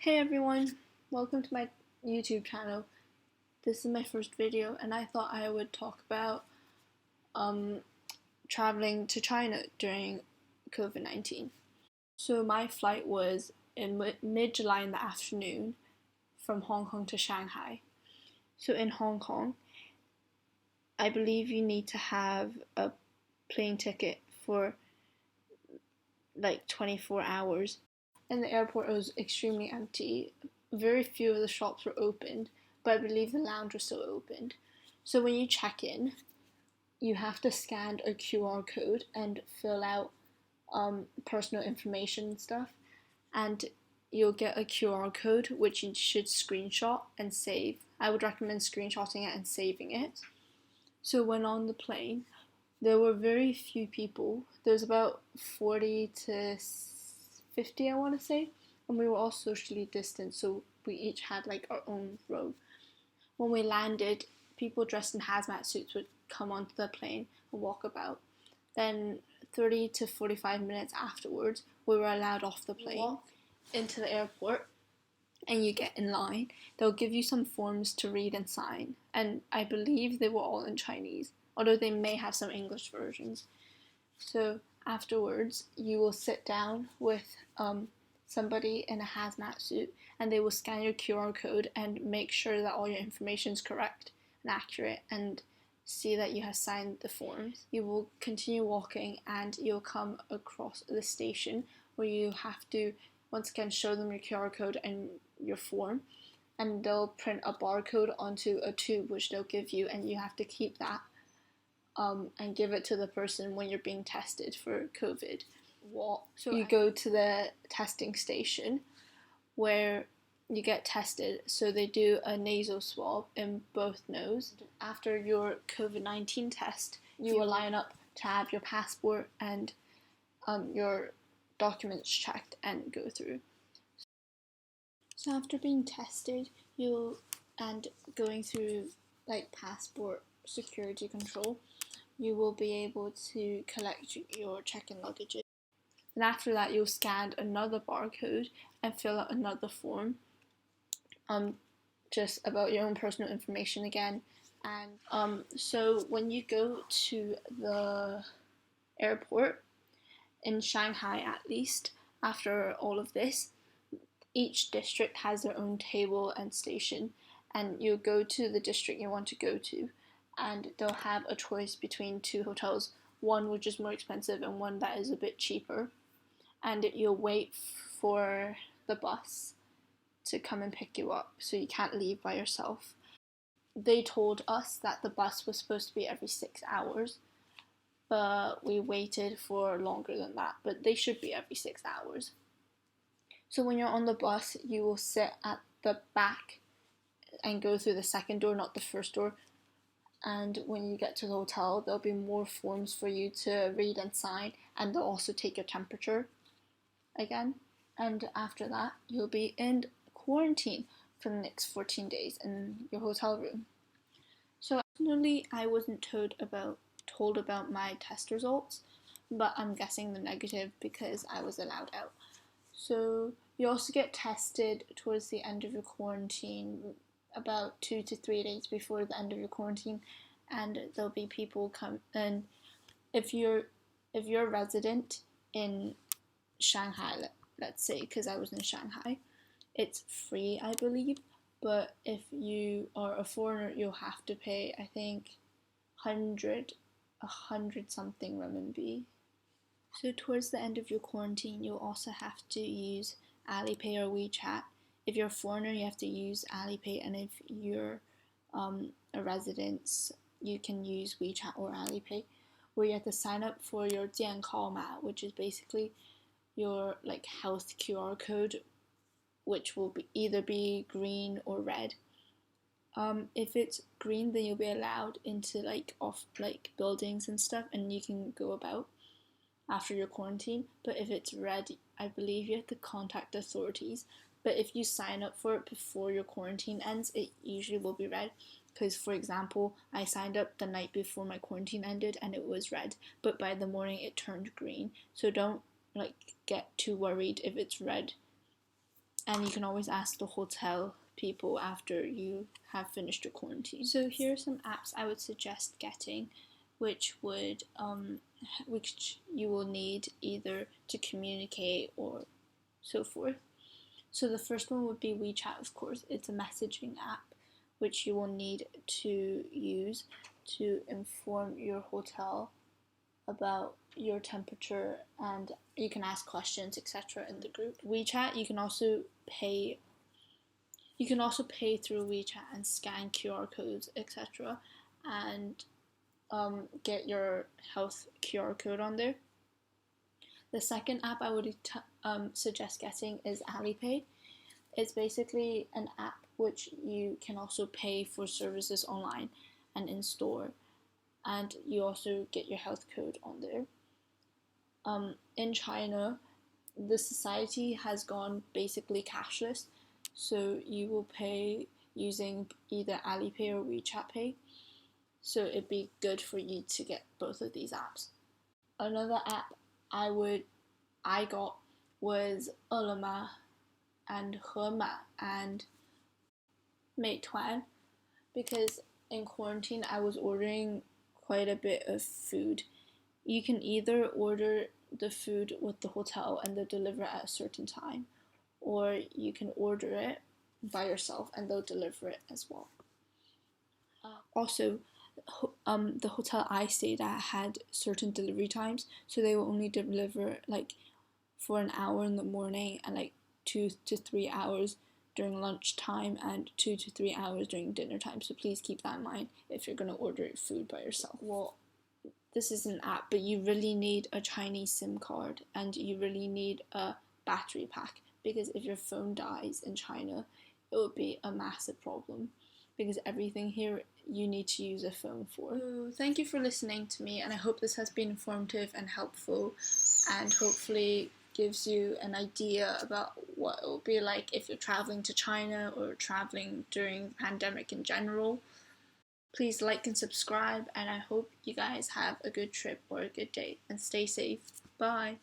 Hey everyone, welcome to my YouTube channel. This is my first video and I thought I would talk about traveling to China during COVID-19. So my flight was in mid-July in the afternoon from Hong Kong to Shanghai. So in Hong Kong, I believe you need to have a plane ticket for like 24 hours. In the airport, it was extremely empty. Very few of the shops were opened, but I believe the lounge was still opened. So when you check in, you have to scan a QR code and fill out personal information and stuff, and you'll get a QR code which you should screenshot and save. I would recommend screenshotting it and saving it. So when on the plane, there were very few people. There's about 40 to 50, I want to say, and we were all socially distanced, so we each had like our own row. When we landed, people dressed in hazmat suits would come onto the plane and walk about. Then 30 to 45 minutes afterwards, we were allowed off the plane, walk into the airport, and you get in line. They'll give you some forms to read and sign, and I believe they were all in Chinese, although they may have some English versions. So afterwards, you will sit down with somebody in a hazmat suit, and they will scan your QR code and make sure that all your information is correct and accurate, and see that you have signed the forms. You will continue walking, and you'll come across the station where you have to once again show them your QR code and your form, and they'll print a barcode onto a tube which they'll give you, and you have to keep that and give it to the person when you're being tested for COVID. So you go to the testing station where you get tested. So they do a nasal swab in both nose. After your COVID-19 test, you will line up to have your passport and your documents checked and go through. So after being tested, and going through like passport security control, you will be able to collect your check-in luggage. And after that, you'll scan another barcode and fill out another form, just about your own personal information again. And so when you go to the airport, in Shanghai at least, after all of this, each district has their own table and station, and you go to the district you want to go to, and they'll have a choice between two hotels, one which is more expensive and one that is a bit cheaper, and you'll wait for the bus to come and pick you up, so you can't leave by yourself. They told us that the bus was supposed to be every 6 hours, but we waited for longer than that, but they should be every 6 hours. So when you're on the bus, you will sit at the back and go through the second door, not the first door. And when you get to the hotel, there'll be more forms for you to read and sign, and they'll also take your temperature again. And after that, you'll be in quarantine for the next 14 days in your hotel room. So personally, I wasn't told about my test results, but I'm guessing the negative because I was allowed out. So you also get tested towards the end of your quarantine, about 2 to 3 days before the end of your quarantine, and there'll be people come. And if you're a resident in Shanghai, let's say, because I was in Shanghai, it's free, I believe. But if you are a foreigner, you'll have to pay, I think, 100 something renminbi. So towards the end of your quarantine, you'll also have to use Alipay or WeChat. If you're a foreigner, you have to use Alipay, and if you're a resident, you can use WeChat or Alipay, where you have to sign up for your 健康码, which is basically your like health QR code, which will either be green or red. If it's green, then you'll be allowed into like buildings and stuff, and you can go about after your quarantine. But if it's red, I believe you have to contact the authorities. But if you sign up for it before your quarantine ends, it usually will be red. Because, for example, I signed up the night before my quarantine ended and it was red, but by the morning it turned green. So don't get too worried if it's red and you can always ask the hotel people after you have finished your quarantine. So here are some apps I would suggest getting, which you will need either to communicate or so forth. So the first one would be WeChat, of course. It's a messaging app which you will need to use to inform your hotel about your temperature, and you can ask questions, etc. in the group. WeChat, you can also pay through WeChat and scan QR codes, etc. and get your health QR code on there. The second app I would suggest getting is Alipay. It's basically an app which you can also pay for services online and in store, and you also get your health code on there. In China, the society has gone basically cashless, so you will pay using either Alipay or WeChat Pay. So it'd be good for you to get both of these apps. Another app I got was Ele.me and Hema and Meituan, because in quarantine I was ordering quite a bit of food. You can either order the food with the hotel and they'll deliver at a certain time, or you can order it by yourself and they'll deliver it as well. Also, the hotel I stayed at had certain delivery times, so they will only deliver like for an hour in the morning and like 2 to 3 hours during lunchtime and 2 to 3 hours during dinner time. So please keep that in mind if you're going to order food by yourself. Well, this is an app, but you really need a Chinese SIM card and you really need a battery pack, because if your phone dies in China, it would be a massive problem, because everything here you need to use a phone for. So thank you for listening to me, and I hope this has been informative and helpful, and hopefully gives you an idea about what it will be like if you're traveling to China or traveling during the pandemic in general. Please like and subscribe, and I hope you guys have a good trip or a good day, and stay safe. Bye.